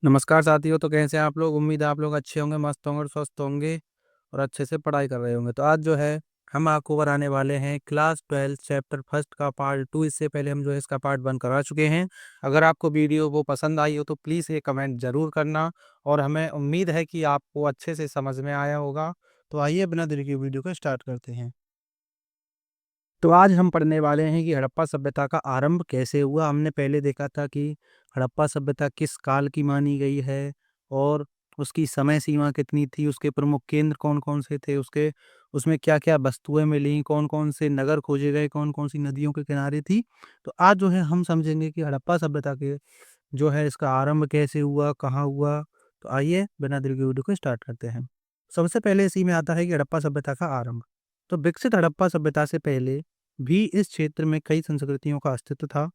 नमस्कार साथियों। तो कैसे हैं आप लोग? उम्मीद है आप लोग अच्छे होंगे, मस्त होंगे और स्वस्थ होंगे और अच्छे से पढ़ाई कर रहे होंगे। तो आज जो है हम आपको कराने वाले हैं क्लास 12 चैप्टर फर्स्ट का पार्ट 2। इससे पहले हम जो है इसका पार्ट 1 करा चुके हैं। अगर आपको वीडियो वो पसंद आई हो तो प्लीज़ ये कमेंट ज़रूर करना और हमें उम्मीद है कि आपको अच्छे से समझ में आया होगा। तो आइए बिना देरी के वीडियो को स्टार्ट करते हैं। तो आज हम पढ़ने वाले हैं कि हड़प्पा सभ्यता का आरंभ कैसे हुआ। हमने पहले देखा था कि हड़प्पा सभ्यता किस काल की मानी गई है और उसकी समय सीमा कितनी थी, उसके प्रमुख केंद्र कौन-कौन से थे, उसके उसमें क्या-क्या वस्तुएँ मिलीं, कौन-कौन से नगर खोजे गए, कौन-कौन सी नदियों के किनारे थी। तो आज जो है हम समझेंगे कि हड़प्पा सभ्यता के जो है इसका आरंभ कैसे हुआ, कहाँ हुआ। तो आइए बिना देरी के वीडियो को स्टार्ट करते हैं। सबसे पहले इसी में आता है कि हड़प्पा सभ्यता का आरंभ। तो विकसित हड़प्पा सभ्यता से पहले भी इस क्षेत्र में कई संस्कृतियों का अस्तित्व था।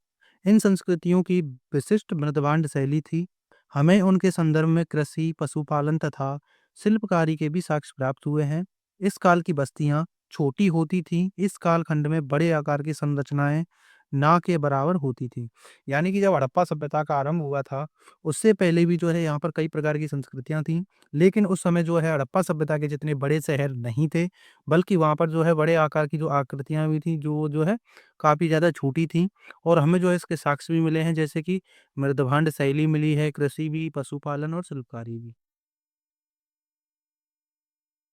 इन संस्कृतियों की विशिष्ट मृदभांड शैली थी। हमें उनके संदर्भ में कृषि, पशुपालन तथा शिल्पकारी के भी साक्ष्य प्राप्त हुए हैं। इस काल की बस्तियां छोटी होती थीं। इस कालखंड में बड़े आकार की संरचनाएं ना के बराबर होती थी। यानी कि जब हड़प्पा सभ्यता का आरंभ हुआ था, उससे पहले भी जो है यहाँ पर कई प्रकार की संस्कृतियाँ थीं। लेकिन उस समय जो है हड़प्पा सभ्यता के जितने बड़े शहर नहीं थे, बल्कि वहाँ पर जो है बड़े आकार की जो आकृतियाँ भी थीं, जो है काफ़ी ज़्यादा छोटी थीं। और हमें जो है इसके साक्ष्य भी मिले हैं, जैसे कि मृदभांड शैली मिली है, कृषि भी, पशुपालन और शिल्पकारी भी।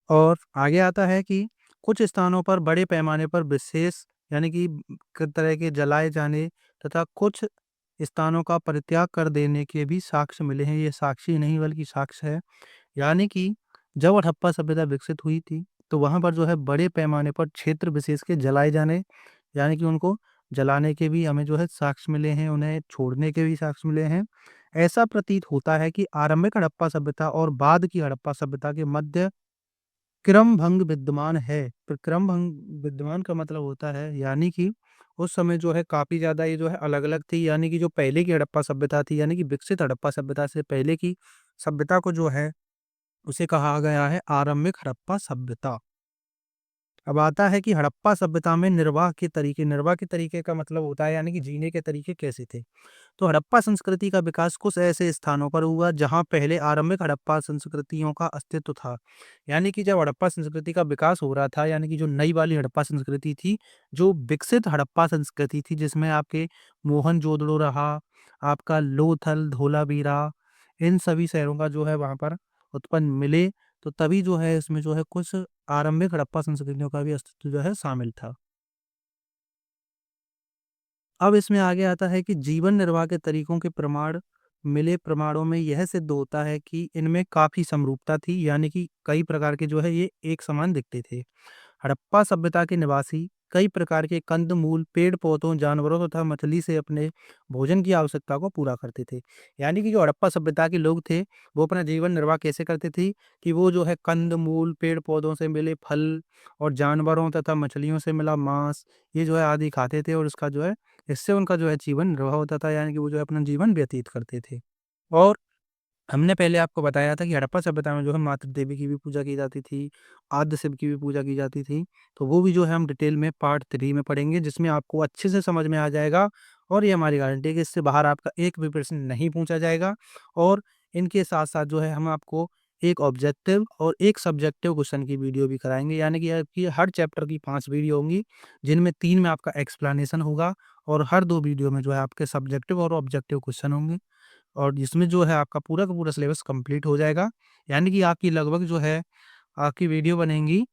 और आगे आता है कि कुछ स्थानों पर बड़े पैमाने पर विशेष यानी कि तरह के जलाए जाने तथा कुछ स्थानों का परित्याग कर देने के भी साक्ष्य मिले हैं। ये साक्षी नहीं बल्कि साक्ष्य है। यानी कि जब हड़प्पा सभ्यता विकसित हुई थी, तो वहाँ पर जो है बड़े पैमाने पर क्षेत्र विशेष के जलाए जाने यानी कि उनको जलाने के भी हमें जो है साक्ष्य मिले हैं, उन्हें छोड़ने के भी साक्ष्य मिले हैं। ऐसा प्रतीत होता है कि आरंभिक हड़प्पा सभ्यता और बाद की हड़प्पा सभ्यता के मध्य क्रमभंग विद्यमान है। तो क्रमभंग विद्यमान का मतलब होता है यानी कि उस समय जो है काफ़ी ज़्यादा ये जो है अलग-अलग थी। यानी कि जो पहले की हड़प्पा सभ्यता थी, यानी कि विकसित हड़प्पा सभ्यता से पहले की सभ्यता को जो है उसे कहा गया है आरंभिक हड़प्पा सभ्यता। अब आता है कि हड़प्पा सभ्यता में निर्वाह के तरीके का मतलब होता है यानी कि जीने के तरीके कैसे थे। तो हड़प्पा संस्कृति का विकास कुछ ऐसे स्थानों पर हुआ जहां पहले आरंभिक हड़प्पा संस्कृतियों का अस्तित्व था। यानी कि जब हड़प्पा संस्कृति का विकास हो रहा था, यानी कि जो नई वाली हड़प्पा संस्कृति थी, जो विकसित हड़प्पा संस्कृति थी, जिसमें आपके मोहनजोदड़ो रहा, आपका लोथल, धोलावीरा, इन सभी शहरों का जो है वहां पर उत्पन्न मिले। तो तभी जो है इसमें जो है कुछ आरंभिक हड़प्पा संस्कृतियों का भी अस्तित्व जो है शामिल था। अब इसमें आगे आता है कि जीवन निर्वाह के तरीकों के प्रमाण मिले। प्रमाणों में यह सिद्ध होता है कि इनमें काफ़ी समरूपता थी, यानी कि कई प्रकार के जो है ये एक समान दिखते थे। हड़प्पा सभ्यता के निवासी कई प्रकार के कंद-मूल, पेड़-पौधों, जानवरों तथा मछली से अपने भोजन की आवश्यकता को पूरा करते थे। यानी कि जो हड़प्पा सभ्यता के लोग थे, वो अपना जीवन निर्वाह कैसे करते थे कि वो जो है कंद-मूल, पेड़-पौधों से मिले फल और जानवरों तथा मछलियों से मिला मांस, ये जो है आदि खाते थे और इसका जो है इससे उनका जो है जीवन निर्वाह होता था, यानी कि वो जो है अपना जीवन व्यतीत करते थे। और हमने पहले आपको बताया था कि हड़प्पा सभ्यता में जो है मातृ देवी की भी पूजा की जाती थी, आद्य शिव की भी पूजा की जाती थी। तो वो भी जो है हम डिटेल में पार्ट 3 में पढ़ेंगे, जिसमें आपको अच्छे से समझ में आ जाएगा और ये हमारी गारंटी है कि इससे बाहर आपका एक भी प्रश्न नहीं पूछा जाएगा। और इनके साथ-साथ जो है हम आपको एक ऑब्जेक्टिव और एक सब्जेक्टिव क्वेश्चन की वीडियो भी कराएँगे, यानी कि आपकी हर चैप्टर की 5 वीडियो होंगी, जिनमें 3 में आपका एक्सप्लेनेशन होगा और हर 2 वीडियो में जो है आपके सब्जेक्टिव और ऑब्जेक्टिव क्वेश्चन होंगे। और जिसमें जो है आपका पूरा का पूरा सिलेबस कंप्लीट हो जाएगा। यानी कि आपकी लगभग जो है आपकी वीडियो बनेंगी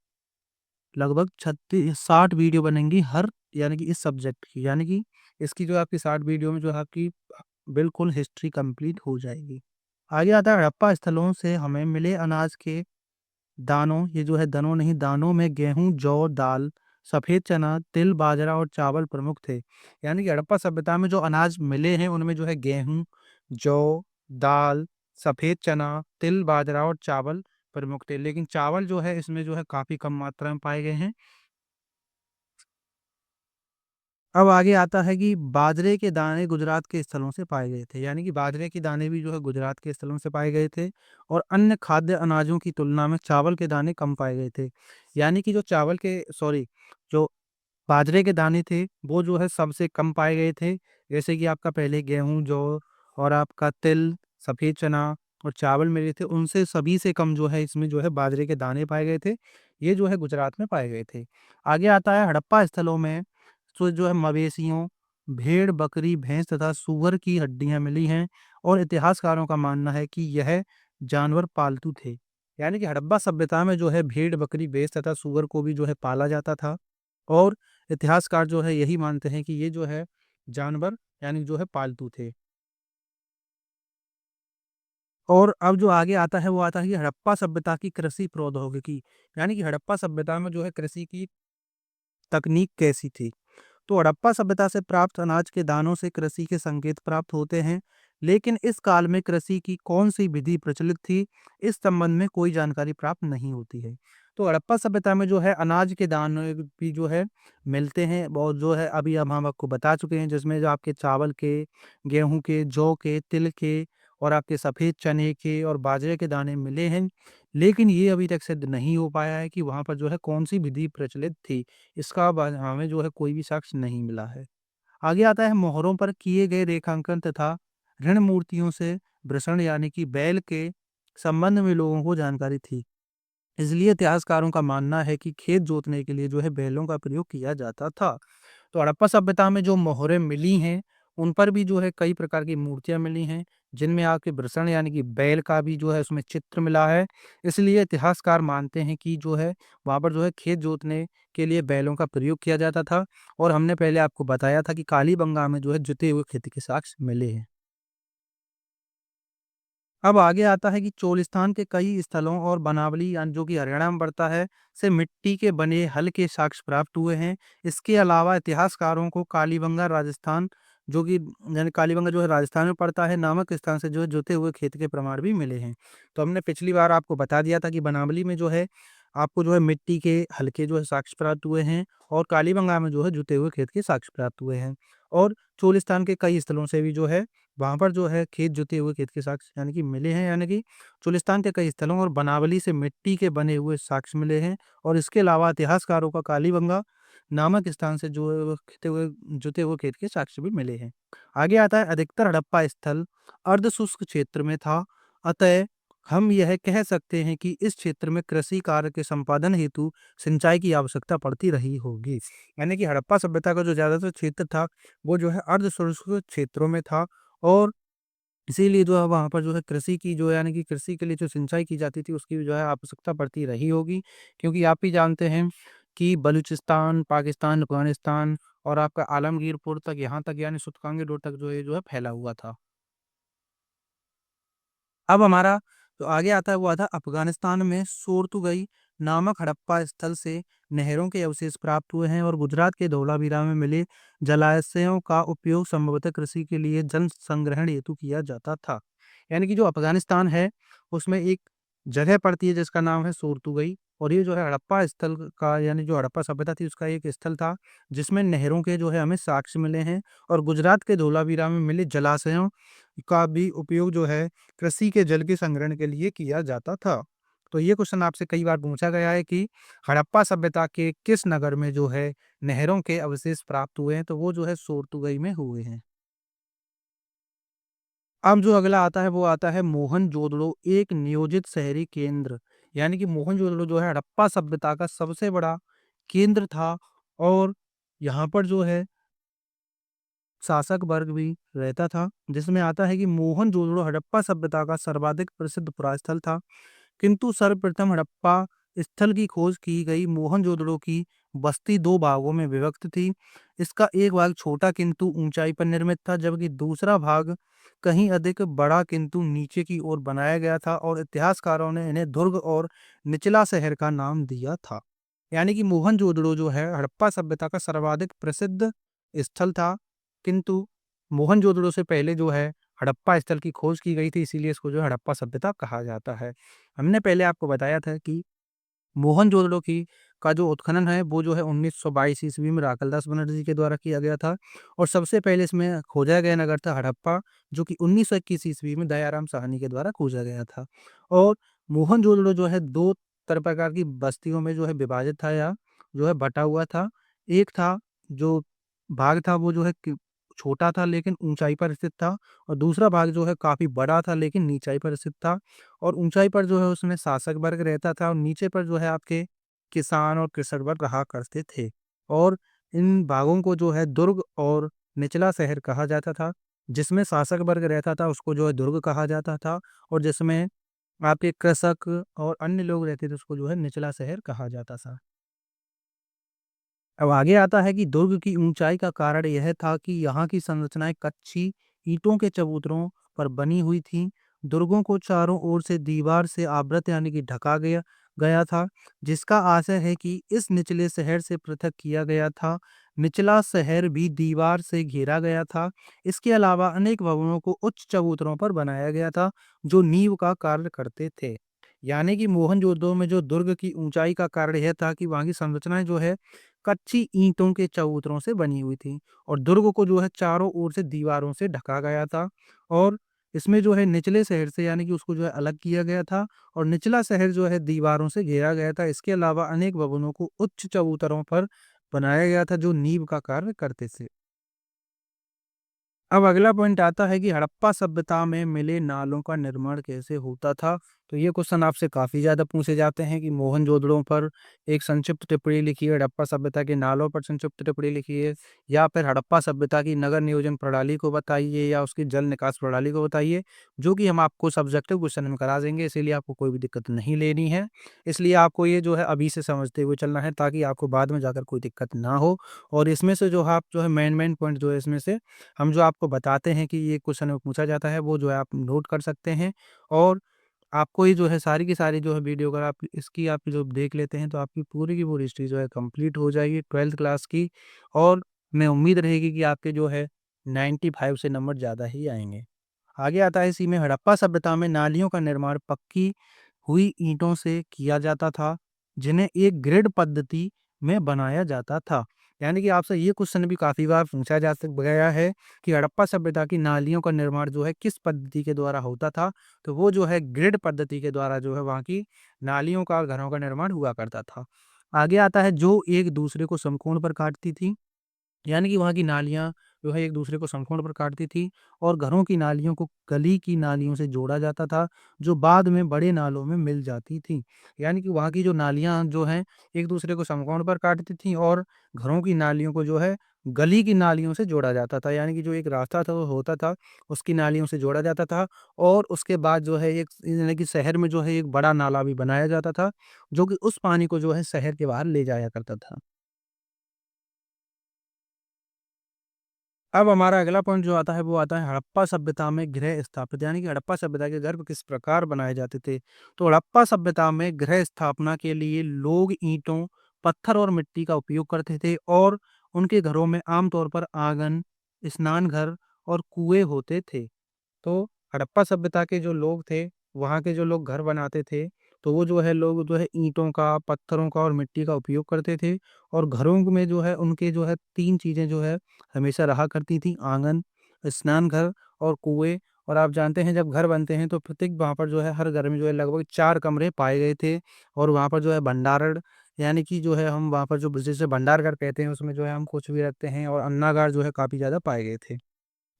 लगभग 36 60 वीडियो बनेंगी हर यानी कि इस सब्जेक्ट की। यानी कि इसकी जो आपकी 60 वीडियो में जो है आपकी बिल्कुल हिस्ट्री कंप्लीट हो जाएगी। आगे आता है हड़प्पा स्थलों से हमें मिले अनाज के दानों, ये जो है दनों नहीं दानों में गेहूँ, जौ, दाल, सफ़ेद चना, तिल, बाजरा और चावल प्रमुख थे। यानी कि हड़प्पा सभ्यता में जो अनाज मिले हैं उनमें जो है गेहूँ, जौ, दाल, सफ़ेद चना, तिल, बाजरा और चावल प्रमुख थे। लेकिन चावल जो है इसमें जो है काफ़ी कम मात्रा में पाए गए हैं। अब आगे आता है कि बाजरे के दाने गुजरात के स्थलों से पाए गए थे। यानी कि बाजरे के दाने भी जो है गुजरात के स्थलों से पाए गए थे और अन्य खाद्य अनाजों की तुलना में चावल के दाने कम पाए गए थे। यानी कि जो बाजरे के दाने थे, वो जो है सबसे कम पाए गए थे। जैसे कि आपका पहले गेहूँ, जौ और आपका तिल, सफ़ेद चना और चावल मिले थे, उनसे सभी से कम जो है इसमें जो है बाजरे के दाने पाए गए थे। ये जो है गुजरात में पाए गए थे। आगे आता है हड़प्पा स्थलों में तो जो है मवेशियों, भेड़, बकरी, भैंस तथा सूअर की हड्डियाँ मिली हैं और इतिहासकारों का मानना है कि यह जानवर पालतू थे। यानी कि हड़प्पा सभ्यता में जो है भेड़, बकरी, भैंस तथा सूअर को भी जो है पाला जाता था और इतिहासकार जो है यही मानते हैं कि ये जो है जानवर यानी जो है पालतू थे। और अब जो आगे आता है वो आता है कि हड़प्पा सभ्यता की कृषि प्रौद्योगिकी, यानी कि हड़प्पा सभ्यता में जो है कृषि की तकनीक कैसी थी। तो हड़प्पा सभ्यता से प्राप्त अनाज के दानों से कृषि के संकेत प्राप्त होते हैं, लेकिन इस काल में कृषि की कौन सी विधि प्रचलित थी, इस संबंध में कोई जानकारी प्राप्त नहीं होती है। तो हड़प्पा सभ्यता में जो है अनाज के दाने भी जो है मिलते हैं और जो है अभी अब हम आपको बता चुके हैं जिसमें जो आपके चावल के, गेहूं के, जौ के, तिल के और आपके सफ़ेद चने के और बाजरे के दाने मिले हैं। लेकिन ये अभी तक सिद्ध नहीं हो पाया है कि वहाँ पर जो है कौन-सी विधि प्रचलित थी। इसका ब हमें जो है कोई भी साक्ष्य नहीं मिला है। आगे आता है मोहरों पर किए गए रेखांकन तथा ऋण मूर्तियों से वृषण यानी कि बैल के संबंध में लोगों को जानकारी थी। इसलिए इतिहासकारों का मानना है कि खेत जोतने के लिए जो है बैलों का प्रयोग किया जाता था। तो हड़प्पा सभ्यता में जो मोहरें मिली हैं, उन पर भी जो है कई प्रकार की मूर्तियाँ मिली हैं, जिनमें आपके वृषण यानी कि बैल का भी जो है उसमें चित्र मिला है। इसलिए इतिहासकार मानते हैं कि जो है वहाँ पर जो है खेत जोतने के लिए बैलों का प्रयोग किया जाता था और हमने पहले आपको बताया था कि कालीबंगा में जो है जुते हुए खेती के साक्ष्य मिले हैं। अब आगे आता है कि चोलिस्तान के कई स्थलों और बनावली जो कि हरियाणा में पड़ता है से मिट्टी के बने हल के साक्ष्य प्राप्त हुए हैं। इसके अलावा इतिहासकारों को कालीबंगा राजस्थान जो कि यानी कालीबंगा जो है राजस्थान में पड़ता है नामक स्थान से जो है जुते हुए खेत के प्रमाण भी मिले हैं। तो हमने पिछली बार आपको बता दिया था कि बनावली में जो है आपको जो है मिट्टी के हल्के जो है साक्ष्य प्राप्त हुए हैं और कालीबंगा में जो है जुते हुए खेत के साक्ष्य प्राप्त हुए हैं। और चोलिस्तान के कई स्थलों से भी जो है वहाँ पर जो है खेत जुते हुए खेत के साक्ष्य यानी कि मिले हैं, यानी कि चोलिस्तान के कई स्थलों और बनावली से मिट्टी के बने हुए साक्ष्य मिले हैं और इसके अलावा इतिहासकारों का कालीबंगा नामक स्थान से जो है वो जुते हुए खेत के साक्ष्य भी मिले हैं। आगे आता है अधिकतर हड़प्पा स्थल अर्ध शुष्क क्षेत्र में था, अतः हम यह कह सकते हैं कि इस क्षेत्र में कृषि कार्य के संपादन हेतु सिंचाई की आवश्यकता पड़ती रही होगी। यानी कि हड़प्पा सभ्यता का जो ज़्यादातर क्षेत्र था, वो जो है अर्ध शुष्क क्षेत्रों में था और इसीलिए जो है वहाँ पर जो है कृषि की जो है यानी कि कृषि के लिए जो सिंचाई की जाती थी उसकी भी जो है आवश्यकता पड़ती रही होगी। क्योंकि आप भी जानते हैं कि बलूचिस्तान, पाकिस्तान, अफ़गानिस्तान और आपका आलमगीरपुर तक यहाँ तक यानी सूतकांगी डोर तक जो है फैला हुआ था। अब हमारा जो आगे आता है वो आता है अफ़गानिस्तान में सोर्तुगई नामक हड़प्पा स्थल से नहरों के अवशेष प्राप्त हुए हैं और गुजरात के धौलावीरा में मिले जलाशयों का उपयोग संभवतः कृषि के लिए जल संग्रहण हेतु किया जाता था। यानी कि जो अफ़गानिस्तान है उसमें एक जगह पड़ती है जिसका नाम है सोर्तुगई और ये जो है हड़प्पा स्थल का यानी जो हड़प्पा सभ्यता थी उसका एक स्थल था जिसमें नहरों के जो है हमें साक्ष्य मिले हैं और गुजरात के धौलावीरा में मिले जलाशयों का भी उपयोग जो है कृषि के जल के संग्रहण के लिए किया जाता था। तो ये क्वेश्चन आपसे कई बार पूछा गया है कि हड़प्पा सभ्यता के किस नगर में जो है नहरों के अवशेष प्राप्त हुए हैं, तो वो जो है सोर्तुगई में हुए हैं। अब जो अगला आता है वो आता है मोहनजोदड़ो एक नियोजित शहरी केंद्र। यानी कि मोहनजोदड़ो जो है हड़प्पा सभ्यता का सबसे बड़ा केंद्र था और यहाँ पर जो है शासक वर्ग भी रहता था, जिसमें आता है कि मोहनजोदड़ो हड़प्पा सभ्यता का सर्वाधिक प्रसिद्ध पुरास्थल था। किंतु सर्वप्रथम हड़प्पा स्थल की खोज की गई मोहनजोदड़ो की बस्ती 2 भागों में विभक्त थी। इसका एक भाग छोटा किंतु ऊंचाई पर निर्मित था, जबकि दूसरा भाग कहीं अधिक बड़ा किंतु नीचे की ओर बनाया गया था और इतिहासकारों ने इन्हें दुर्ग और निचला शहर का नाम दिया था। यानी कि मोहनजोदड़ो जो है हड़प्पा सभ्यता का सर्वाधिक प्रसिद्ध स्थल था, किंतु मोहनजोदड़ो से पहले जो है हड़प्पा स्थल की खोज की गई थी, इसीलिए इसको जो है हड़प्पा सभ्यता कहा जाता है। हमने पहले आपको बताया था कि मोहनजोदड़ो की का जो उत्खनन है वो जो है 1922 ईस्वी में राकलदास बनर्जी के द्वारा किया गया था और सबसे पहले इसमें खोजा गया नगर था हड़प्पा, जो कि 1921 ईस्वी में दयाराम साहनी के द्वारा खोजा गया था। और मोहनजोदड़ो जो है 2 प्रकार की बस्तियों में जो है विभाजित था या जो है बँटा हुआ था। एक था जो भाग था वो जो है कि छोटा था लेकिन ऊँचाई पर स्थित था और दूसरा भाग जो है काफ़ी बड़ा था लेकिन नीचाई पर स्थित था और ऊँचाई पर जो है उसमें शासक वर्ग रहता था और नीचे पर जो है आपके किसान और कृषक वर्ग रहा करते थे। और इन भागों को जो है दुर्ग और निचला शहर कहा जाता था। जिसमें शासक वर्ग रहता था उसको जो है दुर्ग कहा जाता था और जिसमें आपके कृषक और अन्य लोग रहते थे उसको जो है निचला शहर कहा जाता था। अब आगे आता है कि दुर्ग की ऊंचाई का कारण यह था कि यहाँ की संरचनाएं कच्ची ईंटों के चबूतरों पर बनी हुई थीं। दुर्गों को चारों ओर से दीवार से आवृत यानी कि ढका गया गया था, जिसका आशय है कि इस निचले शहर से पृथक किया गया था। निचला शहर भी दीवार से घेरा गया था। इसके अलावा अनेक भवनों को उच्च चबूतरों पर बनाया गया था, जो नींव का कार्य करते थे। यानी कि मोहनजोदड़ो में जो दुर्ग की ऊंचाई का कारण यह था कि वहाँ की संरचनाएं जो है कच्ची ईंटों के चबूतरों से बनी हुई थी और दुर्ग को जो है चारों ओर से दीवारों से ढका गया था और इसमें जो है निचले शहर से यानी कि उसको जो है अलग किया गया था और निचला शहर जो है दीवारों से घेरा गया था। इसके अलावा अनेक भवनों को उच्च चबूतरों पर बनाया गया था जो नींव का कार्य करते थे। अब अगला पॉइंट आता है कि हड़प्पा सभ्यता में मिले नालों का निर्माण कैसे होता था। तो ये क्वेश्चन आपसे काफ़ी ज़्यादा पूछे जाते हैं कि मोहनजोदड़ो पर एक संक्षिप्त टिप्पणी लिखिए, हड़प्पा सभ्यता के नालों पर संक्षिप्त टिप्पणी लिखिए या फिर हड़प्पा सभ्यता की नगर नियोजन प्रणाली को बताइए या उसकी जल निकास प्रणाली को बताइए, जो कि हम आपको सब्जेक्टिव क्वेश्चन में करा देंगे, इसीलिए आपको कोई भी दिक्कत नहीं लेनी है। इसलिए आपको ये जो है अभी से समझते हुए चलना है ताकि आपको बाद में जाकर कोई दिक्कत ना हो और इसमें से जो है आप जो है मेन पॉइंट जो है इसमें से हम जो आपको बताते हैं कि ये क्वेश्चन में पूछा जाता है वो जो है आप नोट कर सकते हैं और आपको ये जो है सारी की सारी जो है वीडियो अगर आप इसकी आप जो देख लेते हैं तो आपकी पूरी की पूरी हिस्ट्री जो है कंप्लीट हो जाएगी 12th क्लास की और मैं उम्मीद रहेगी कि आपके जो है 95 से नंबर ज़्यादा ही आएँगे। आगे आता है इसी में हड़प्पा सभ्यता में नालियों का निर्माण पक्की हुई ईंटों से किया जाता था, जिन्हें एक ग्रिड पद्धति में बनाया जाता था। यानी कि आपसे ये क्वेश्चन भी काफ़ी बार पूछा जा सक गया है कि हड़प्पा सभ्यता की नालियों का निर्माण जो है किस पद्धति के द्वारा होता था? तो वो जो है ग्रिड पद्धति के द्वारा जो है वहाँ की नालियों का, घरों का निर्माण हुआ करता था। आगे आता है जो एक दूसरे को समकोण पर काटती थी। यानी कि वहाँ की नालियाँ जो है एक-दूसरे को समकोण पर काटती थी और घरों की नालियों को गली की नालियों से जोड़ा जाता था, जो बाद में बड़े नालों में मिल जाती थी। यानी कि वहाँ की जो नालियाँ जो हैं, एक-दूसरे को समकोण पर काटती थीं और घरों की नालियों को जो है गली की नालियों से जोड़ा जाता था। यानी कि जो एक रास्ता था वो होता था, उसकी नालियों से जोड़ा जाता था और उसके बाद जो है एक यानी कि शहर में जो है एक बड़ा नाला भी बनाया जाता था, जो कि उस पानी को जो है शहर के बाहर ले जाया करता था। अब हमारा अगला पॉइंट जो आता है वो आता है हड़प्पा सभ्यता में गृह स्थापित यानी कि हड़प्पा सभ्यता के घर किस प्रकार बनाए जाते थे। तो हड़प्पा सभ्यता में गृह स्थापना के लिए लोग ईंटों, पत्थर और मिट्टी का उपयोग करते थे और उनके घरों में आमतौर पर आंगन, स्नान घर और कुएं होते थे। तो हड़प्पा सभ्यता के जो लोग थे, वहाँ के जो लोग घर बनाते थे, तो वो जो है लोग जो है ईंटों का, पत्थरों का और मिट्टी का उपयोग करते थे और घरों में जो है उनके जो है 3 चीज़ें जो है हमेशा रहा करती थी, आँगन, स्नानघर और कुएँ। और आप जानते हैं जब घर बनते हैं तो प्रत्येक वहाँ पर जो है हर घर में जो है लगभग 4 कमरे पाए गए थे और वहाँ पर जो है भंडारण यानी कि जो है हम वहाँ पर जो जिसे भंडारघर कहते हैं उसमें जो है हम कुछ भी रखते हैं और अन्नागार जो है काफ़ी ज़्यादा पाए गए थे।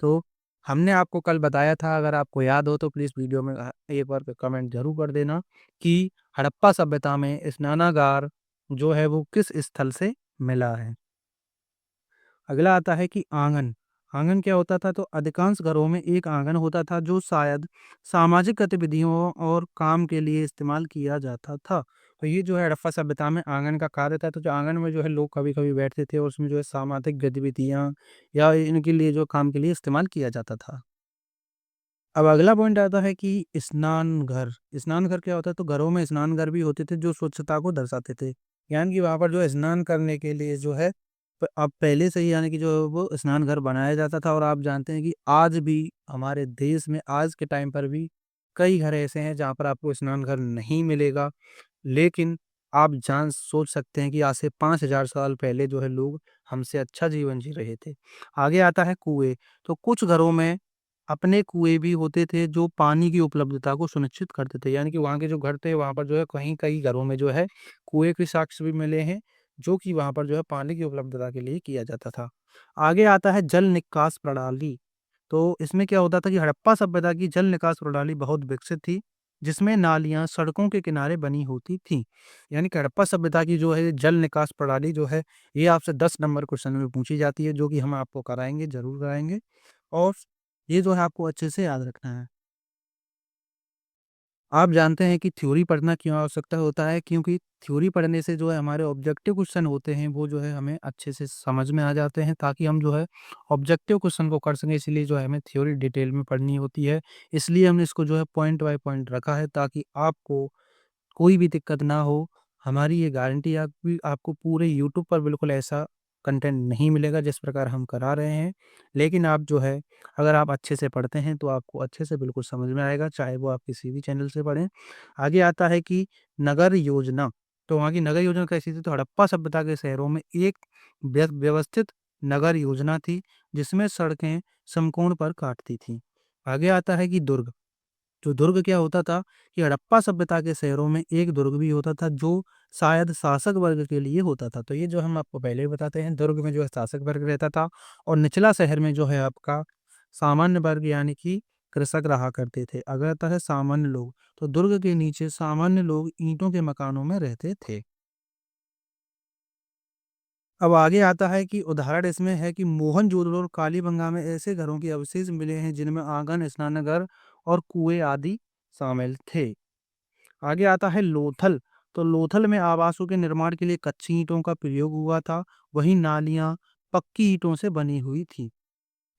तो हमने आपको कल बताया था अगर आपको याद हो तो प्लीज़ वीडियो में एक बार कमेंट ज़रूर कर देना कि हड़प्पा सभ्यता में स्नानागार जो है वो किस स्थल से मिला है। अगला आता है कि आंगन। आंगन क्या होता था? तो अधिकांश घरों में एक आंगन होता था जो शायद सामाजिक गतिविधियों और काम के लिए इस्तेमाल किया जाता था। तो ये जो है हड़प्पा सभ्यता में आंगन का कार्य था। तो जो आंगन में जो है लोग कभी-कभी बैठते थे और उसमें जो है सामाजिक गतिविधियाँ या इनके लिए जो काम के लिए इस्तेमाल किया जाता था। अब अगला पॉइंट आता है कि स्नानघर। स्नानघर क्या होता है? तो घरों में स्नानघर भी होते थे जो स्वच्छता को दर्शाते थे। यानी कि वहाँ पर जो है स्नान करने के लिए जो है अब पहले से ही यानी कि जो वो स्नानघर बनाया जाता था और आप जानते हैं कि आज भी हमारे देश में आज के टाइम पर भी कई घर ऐसे हैं जहाँ पर आपको स्नानघर नहीं मिलेगा। लेकिन आप जान सोच सकते हैं कि आज से 5000 साल पहले जो है लोग हमसे अच्छा जीवन जी रहे थे। आगे आता है कुएँ। तो कुछ घरों में अपने कुएँ भी होते थे जो पानी की उपलब्धता को सुनिश्चित करते थे। यानी कि वहाँ के जो घर थे वहाँ पर जो है कहीं कई घरों में जो है कुएँ के साक्ष्य भी मिले हैं, जो कि वहाँ पर जो है पानी की उपलब्धता के लिए किया जाता था। आगे आता है जल निकास प्रणाली। तो इसमें क्या होता था कि हड़प्पा सभ्यता की जल निकास प्रणाली बहुत विकसित थी, जिसमें नालियाँ सड़कों के किनारे बनी होती थीं। यानी कि हड़प्पा सभ्यता की जो है जल निकास प्रणाली जो है, ये आपसे 10 नंबर क्वेश्चन में पूछी जाती है, जो कि हम आपको कराएँगे, ज़रूर कराएँगे और ये जो है आपको अच्छे से याद रखना है। आप जानते हैं कि थ्योरी पढ़ना क्यों आवश्यकता होता है? क्योंकि थ्योरी पढ़ने से जो है हमारे ऑब्जेक्टिव क्वेश्चन होते हैं, वो जो है हमें अच्छे से समझ में आ जाते हैं, ताकि हम जो है ऑब्जेक्टिव क्वेश्चन को कर सकें, इसीलिए जो है हमें थ्योरी डिटेल में पढ़नी होती है। इसलिए हमने इसको जो है पॉइंट बाय पॉइंट रखा है, ताकि आपको कोई भी दिक्कत ना हो। हमारी ये गारंटी है कि आपको पूरे यूट्यूब पर बिल्कुल ऐसा कंटेंट नहीं मिलेगा जिस प्रकार हम करा रहे हैं। लेकिन आप जो है, अगर आप अच्छे से पढ़ते हैं तो आपको अच्छे से बिल्कुल समझ में आएगा, चाहे वो आप किसी भी चैनल से पढ़ें। आगे आता है कि नगर योजना। तो वहाँ की नगर योजना कैसी थी? तो हड़प्पा सभ्यता के शहरों में एक व्यवस्थित नगर योजना थी, जिसमें सड़कें समकोण पर काटती थीं। आगे आता है कि दुर्ग। जो दुर्ग क्या होता था कि हड़प्पा सभ्यता के शहरों में एक दुर्ग भी होता था, जो शायद शासक वर्ग के लिए होता था। तो ये जो हम आपको पहले ही बताते हैं, दुर्ग में जो है शासक वर्ग रहता था और निचला शहर में जो है आपका सामान्य वर्ग यानी कि कृषक रहा करते थे। अगर आता है सामान्य लोग, तो दुर्ग के नीचे सामान्य लोग ईंटों के मकानों में रहते थे। अब आगे आता है कि उदाहरण इसमें है कि मोहनजोदड़ो और कालीबंगा में ऐसे घरों के अवशेष मिले हैं, जिनमें आंगन, स्नानघर और कुएं आदि शामिल थे। आगे आता है लोथल। तो लोथल में आवासों के निर्माण के लिए कच्ची ईंटों का प्रयोग हुआ था, वहीं नालियाँ पक्की ईंटों से बनी हुई थी।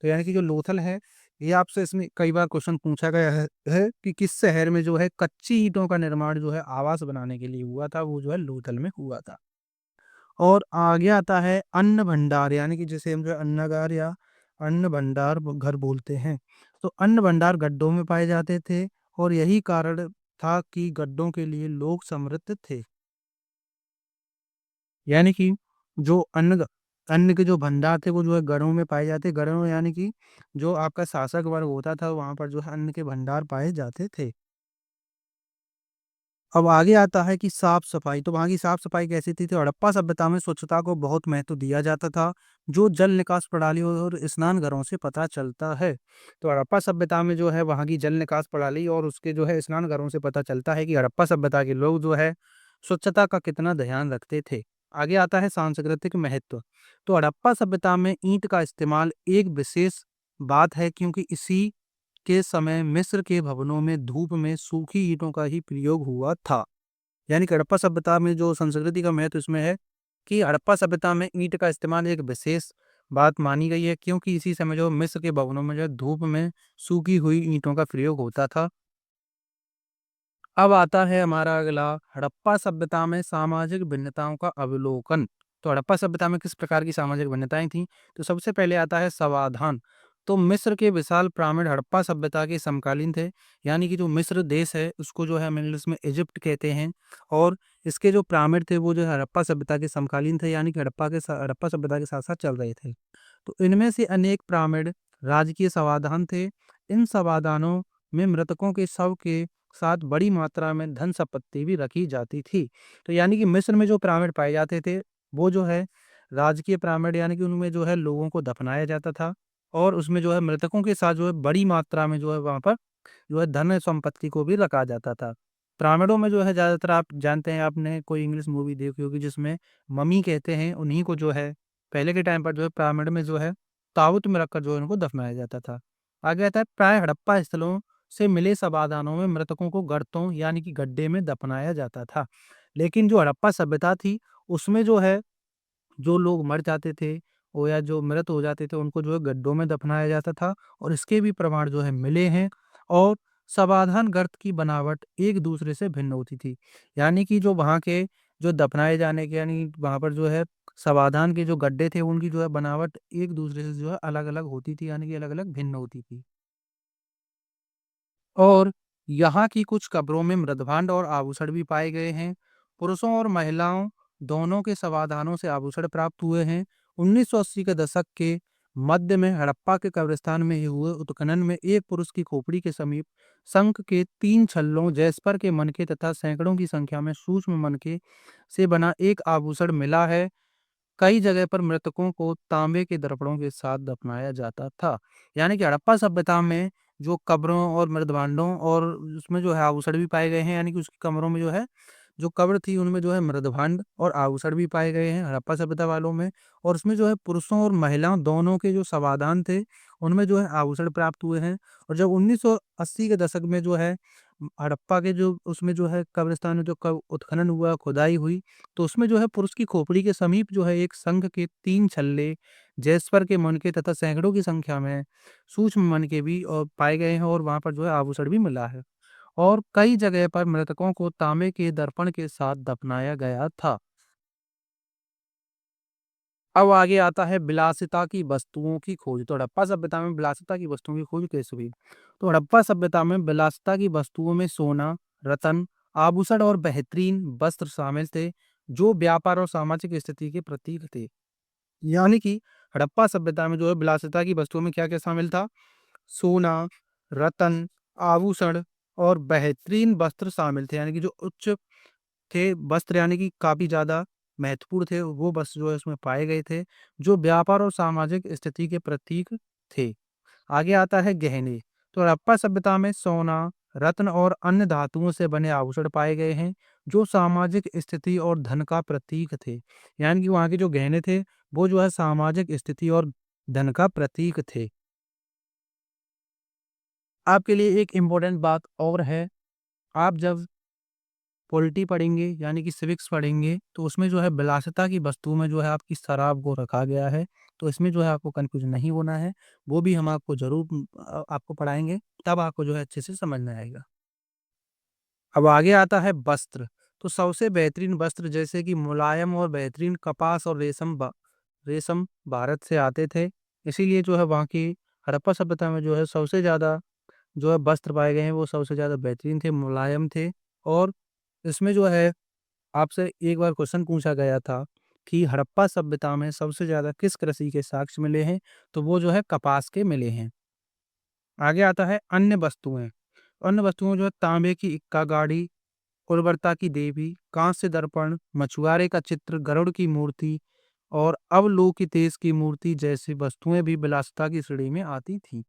तो यानी कि जो लोथल है, ये आपसे इसमें कई बार क्वेश्चन पूछा गया है कि किस शहर में जो है कच्ची ईंटों का निर्माण जो है आवास बनाने के लिए हुआ था, वो जो है लोथल में हुआ था। और आगे आता है अन्न भंडार, यानी कि जिसे हम जो है अन्नागार या अन्न भंडार घर बोलते हैं। तो अन्न भंडार गड्ढों में पाए जाते थे और यही कारण था कि गड्ढों के लिए लोग समृद्ध थे। यानी कि जो अन्न के जो भंडार थे वो जो है गढ़ों में पाए जाते, गढ़ों यानी कि जो आपका शासक वर्ग होता था, वहां पर जो है अन्न के भंडार पाए जाते थे। अब आगे आता है कि साफ-सफाई, तो वहाँ की साफ-सफाई कैसी थी? तो हड़प्पा सभ्यता में स्वच्छता को बहुत महत्व दिया जाता था, जो जल निकास प्रणाली और स्नानघरों से पता चलता है। तो हड़प्पा सभ्यता में जो है वहाँ की जल निकास प्रणाली और उसके जो है स्नानघरों से पता चलता है कि हड़प्पा सभ्यता के लोग जो है स्वच्छता का कितना ध्यान रखते थे। आगे आता है सांस्कृतिक महत्व। तो हड़प्पा सभ्यता में ईंट का इस्तेमाल एक विशेष बात है, क्योंकि इसी के समय मिस्र के भवनों में धूप में सूखी ईंटों का ही प्रयोग हुआ था। यानी कि हड़प्पा सभ्यता में जो संस्कृति का महत्व इसमें है कि हड़प्पा सभ्यता में ईंट का इस्तेमाल एक विशेष बात मानी गई है, क्योंकि इसी समय जो मिस्र के भवनों में जो है धूप में सूखी हुई ईंटों का प्रयोग होता था। अब आता है हमारा अगला, हड़प्पा सभ्यता में सामाजिक भिन्नताओं का अवलोकन। तो हड़प्पा सभ्यता में किस प्रकार की सामाजिक भिन्नताएं थीं? तो सबसे पहले आता है समाधान। तो मिस्र के विशाल पिरामिड हड़प्पा सभ्यता के समकालीन थे। यानी कि जो मिस्र देश है उसको जो है हम इंग्लिश में इजिप्ट कहते हैं, और इसके जो पिरामिड थे वो जो है हड़प्पा सभ्यता के समकालीन थे, यानी कि हड़प्पा सभ्यता के साथ साथ चल रहे थे। तो इनमें से अनेक पिरामिड राजकीय समाधान थे। इन समाधानों में मृतकों के शव के साथ बड़ी मात्रा में धन संपत्ति भी रखी जाती थी। तो यानी कि मिस्र में जो पिरामिड पाए जाते थे, वो जो है राजकीय पिरामिड, यानी कि उनमें जो है लोगों को दफनाया जाता था और उसमें जो है मृतकों के साथ जो है बड़ी मात्रा में जो है वहाँ पर जो है धन संपत्ति को भी रखा जाता था। पिरामिडों में जो है ज़्यादातर आप जानते हैं, आपने कोई इंग्लिश मूवी देखी होगी जिसमें मम्मी कहते हैं, उन्हीं को जो है पहले के टाइम पर जो है पिरामिड में जो है ताबूत में रखकर जो है उनको दफनाया जाता था। आगे आता है प्राय हड़प्पा स्थलों से मिले समाधानों में मृतकों को गर्तों यानी कि गड्ढे में दफनाया जाता था। लेकिन जो हड़प्पा सभ्यता थी उसमें जो है जो लोग मर जाते थे और या जो मृत हो जाते थे उनको जो है गड्ढों में दफनाया जाता था, और इसके भी प्रमाण जो है मिले हैं। और समाधान गर्त की बनावट एक दूसरे से भिन्न होती थी। यानी कि जो वहाँ के जो दफनाए जाने के यानी वहाँ पर जो है समाधान के जो गड्ढे थे उनकी जो है बनावट एक दूसरे से जो है अलग-अलग होती थी, यानी कि अलग-अलग भिन्न होती थी। और यहाँ की कुछ कब्रों में मृदभांड और आभूषण भी पाए गए हैं। पुरुषों और महिलाओं दोनों के समाधानों से आभूषण प्राप्त हुए हैं। 1980 के दशक के मध्य में हड़प्पा के कब्रिस्तान में हुए उत्खनन में एक पुरुष की खोपड़ी के समीप शंख के 3 छल्लों, जैस्पर के मनके तथा सैकड़ों की संख्या में सूक्ष्म मनके से बना एक आभूषण मिला है। कई जगह पर मृतकों को तांबे के दर्पणों के साथ दफनाया जाता था। यानी कि हड़प्पा सभ्यता में जो कब्रों और मृदभांडों और उसमें जो है आभूषण भी पाए गए हैं, यानी कि उसकी कमरों में जो है, जो कब्र थी उनमें जो है मृदभांड और आभूषण भी पाए गए हैं हड़प्पा सभ्यता वालों में। और उसमें जो है पुरुषों और महिलाओं दोनों के जो समाधान थे, उनमें जो है आभूषण प्राप्त हुए हैं। और जब 1980 के दशक में जो है हड़प्पा के जो उसमें जो है कब्रिस्तान में जो उत्खनन हुआ, खुदाई हुई, तो उसमें जो है पुरुष की खोपड़ी के समीप जो है एक शंख के 3 छल्ले, जैस्पर के मनके तथा सैकड़ों की संख्या में सूक्ष्म मनके भी पाए गए हैं और वहाँ पर जो है आभूषण भी मिला है। और कई जगह पर मृतकों को तांबे के दर्पण के साथ दफनाया गया था। अब आगे आता है विलासिता की वस्तुओं की खोज। तो हड़प्पा सभ्यता में विलासिता की वस्तुओं की खोज कैसे हुई? तो हड़प्पा सभ्यता में विलासिता की वस्तुओं में सोना, रत्न, आभूषण और बेहतरीन वस्त्र शामिल थे, जो व्यापार और सामाजिक स्थिति के प्रतीक थे। यानी कि हड़प्पा सभ्यता में जो है विलासिता की वस्तुओं में क्या-क्या शामिल था? सोना, रत्न, आभूषण और बेहतरीन वस्त्र शामिल थे। यानी कि जो उच्च थे वस्त्र, यानी कि काफ़ी ज़्यादा महत्वपूर्ण थे, वो वस्त्र जो है उसमें पाए गए थे, जो व्यापार और सामाजिक स्थिति के प्रतीक थे। आगे आता है गहने। तो हड़प्पा सभ्यता में सोना, रत्न और अन्य धातुओं से बने आभूषण पाए गए हैं, जो सामाजिक स्थिति और धन का प्रतीक थे। यानी कि वहाँ के जो गहने थे, वो जो है सामाजिक स्थिति और धन का प्रतीक थे। आपके लिए एक इम्पोर्टेंट बात और है, आप जब पॉलिटी पढ़ेंगे यानी कि सिविक्स पढ़ेंगे, तो उसमें जो है विलासिता की वस्तु में जो है आपकी शराब को रखा गया है, तो इसमें जो है आपको कन्फ्यूज़न नहीं होना है, वो भी हम आपको ज़रूर आपको पढ़ाएँगे, तब आपको जो है अच्छे से समझ में आएगा। अब आगे आता है वस्त्र। तो सबसे बेहतरीन वस्त्र जैसे कि मुलायम और बेहतरीन कपास और रेशम भारत से आते थे, इसीलिए जो है वहाँ की हड़प्पा सभ्यता में जो है सबसे ज़्यादा जो है वस्त्र पाए गए हैं, वो सबसे ज़्यादा बेहतरीन थे, मुलायम थे। और इसमें जो है आपसे एक बार क्वेश्चन पूछा गया था कि हड़प्पा सभ्यता में सबसे ज़्यादा किस कृषि के साक्ष्य मिले हैं? तो वो जो है कपास के मिले हैं। आगे आता है अन्य वस्तुएँ। अन्य वस्तुओं में जो है तांबे की इक्का गाड़ी, उर्वरता की देवी, कांस्य दर्पण, मछुआरे का चित्र, गरुड़ की मूर्ति और अवलोकितेश की मूर्ति जैसी वस्तुएँ भी विलासिता की श्रेणी में आती थीं।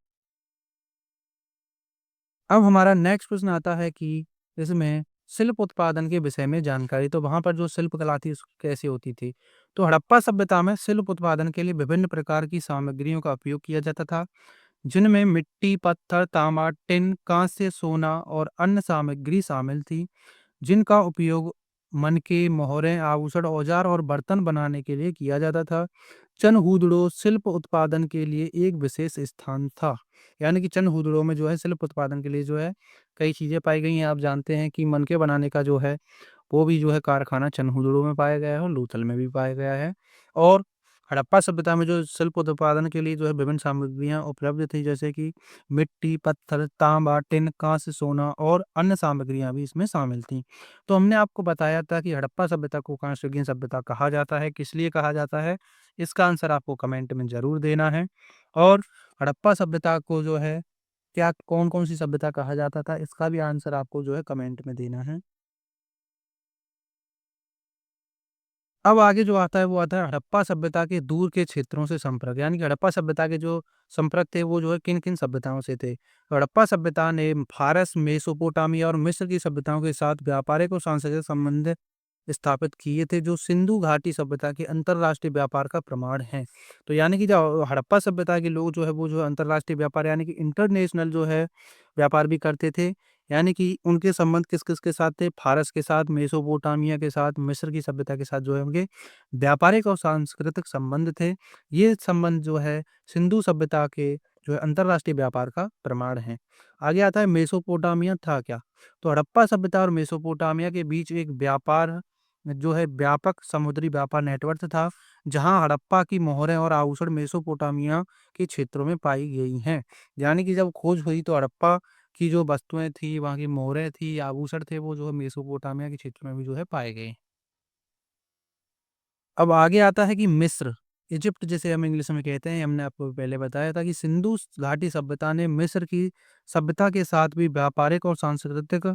अब हमारा नेक्स्ट प्रश्न आता है कि इसमें शिल्प उत्पादन के विषय में जानकारी। तो वहाँ पर जो शिल्प कला थी उस कैसे होती थी? तो हड़प्पा सभ्यता में शिल्प उत्पादन के लिए विभिन्न प्रकार की सामग्रियों का उपयोग किया जाता था, जिनमें मिट्टी, पत्थर, तांबा, टिन, कांस्य, सोना और अन्य सामग्री शामिल थी, जिनका उपयोग मनके, मोहरें, आभूषण, औजार और बर्तन बनाने के लिए किया जाता था। चनहूदड़ो शिल्प उत्पादन के लिए एक विशेष स्थान था। यानी कि चनहूदड़ो में जो है शिल्प उत्पादन के लिए जो है कई चीज़ें पाई गई हैं। आप जानते हैं कि मनके बनाने का जो है वो भी जो है कारखाना चनहूदड़ो में पाया गया है और लूथल में भी पाया गया है। और हड़प्पा सभ्यता में जो शिल्प उत्पादन के लिए जो है विभिन्न सामग्रियाँ उपलब्ध थी, जैसे कि मिट्टी, पत्थर, तांबा, टिन, काँस्य, सोना और अन्य सामग्रियाँ भी इसमें शामिल थीं। तो हमने आपको बताया था कि हड़प्पा सभ्यता को कांस्ययुगीन सभ्यता कहा जाता है, किस लिए कहा जाता है? इसका आंसर आपको कमेंट में ज़रूर देना है। और हड़प्पा सभ्यता को जो है क्या कौन-कौन सी सभ्यता कहा जाता था? इसका भी आंसर आपको जो है कमेंट में देना है। अब आगे जो आता है वो आता है हड़प्पा सभ्यता के दूर के क्षेत्रों से संपर्क। यानी कि हड़प्पा सभ्यता के जो संपर्क थे वो जो है किन-किन सभ्यताओं से थे? तो हड़प्पा सभ्यता ने फारस, मेसोपोटामिया और मिस्र की सभ्यताओं के साथ व्यापारिक और सांस्कृतिक संबंध स्थापित किए थे, जो सिंधु घाटी सभ्यता के अंतरराष्ट्रीय व्यापार का प्रमाण है। तो यानी कि जो हड़प्पा सभ्यता के लोग जो है वो जो है अंतरराष्ट्रीय व्यापार यानी कि इंटरनेशनल जो है व्यापार भी करते थे। यानी कि उनके संबंध किस-किस के साथ थे? फारस के साथ, मेसोपोटामिया के साथ, मिस्र की सभ्यता के साथ जो है उनके व्यापारिक और सांस्कृतिक संबंध थे। ये संबंध जो है सिंधु सभ्यता के जो है अंतरराष्ट्रीय व्यापार का प्रमाण है। आगे आता है मेसोपोटामिया था क्या? तो हड़प्पा सभ्यता और मेसोपोटामिया के बीच एक व्यापार जो है व्यापक समुद्री व्यापार नेटवर्क था, जहाँ हड़प्पा की मोहरें और आभूषण मेसोपोटामिया के क्षेत्रों में पाई गई हैं। यानी कि जब खोज हुई तो हड़प्पा की जो वस्तुएँ थी, वहाँ की मोहरें थी, आभूषण थे, वो जो है मेसोपोटामिया के क्षेत्र में भी जो है पाए गए। अब आगे आता है कि मिस्र, इजिप्ट जिसे हम इंग्लिश में कहते हैं, हमने आपको पहले बताया था कि सिंधु घाटी सभ्यता ने मिस्र की सभ्यता के साथ भी व्यापारिक और सांस्कृतिक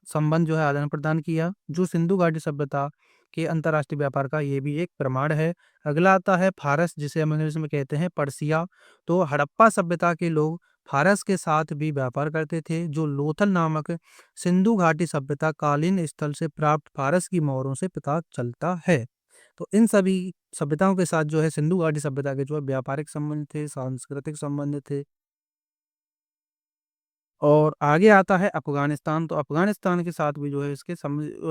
संबंध जो है आदान-प्रदान किया। जो सिंधु घाटी सभ्यता के अंतर्राष्ट्रीय व्यापार का ये भी एक प्रमाण है। अगला आता है फ़ारस, जिसे हम इंग्लिश में कहते हैं पर्शिया। तो हड़प्पा सभ्यता के लोग फ़ारस के साथ भी व्यापार करते थे, जो लोथल नामक सिंधु घाटी सभ्यता कालीन स्थल से प्राप्त फ़ारस की मोहरों से पता चलता है। तो इन सभी सभ्यताओं के साथ जो है सिंधु घाटी सभ्यता के जो है व्यापारिक संबंध थे, सांस्कृतिक संबंध थे। और आगे आता है अफ़गानिस्तान, तो अफ़गानिस्तान के साथ भी जो है इसके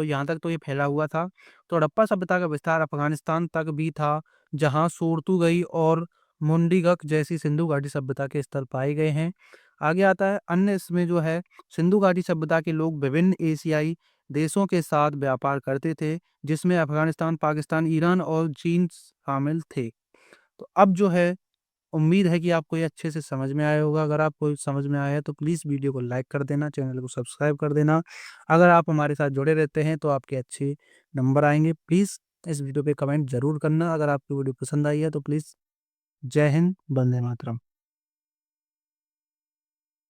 यहाँ तक तो ये फैला हुआ था। तो हड़प्पा सभ्यता का विस्तार अफ़गानिस्तान तक भी था, जहाँ सोर्तुगई और मुंडीगक जैसी सिंधु घाटी सभ्यता के स्थल पाए गए हैं। आगे आता है अन्य, इसमें जो है सिंधु घाटी सभ्यता के लोग विभिन्न एशियाई देशों के साथ व्यापार करते थे, जिसमें अफ़गानिस्तान, पाकिस्तान, ईरान और चीन शामिल थे। तो अब जो है उम्मीद है कि आपको ये अच्छे से समझ में आया होगा। अगर आपको समझ में आया है तो प्लीज़ वीडियो को लाइक कर देना, चैनल को सब्सक्राइब कर देना। अगर आप हमारे साथ जुड़े रहते हैं तो आपके अच्छे नंबर आएँगे। प्लीज़ इस वीडियो पे कमेंट ज़रूर करना। अगर आपको वीडियो पसंद आई है तो प्लीज़ जय हिंद, वंदे मातरम।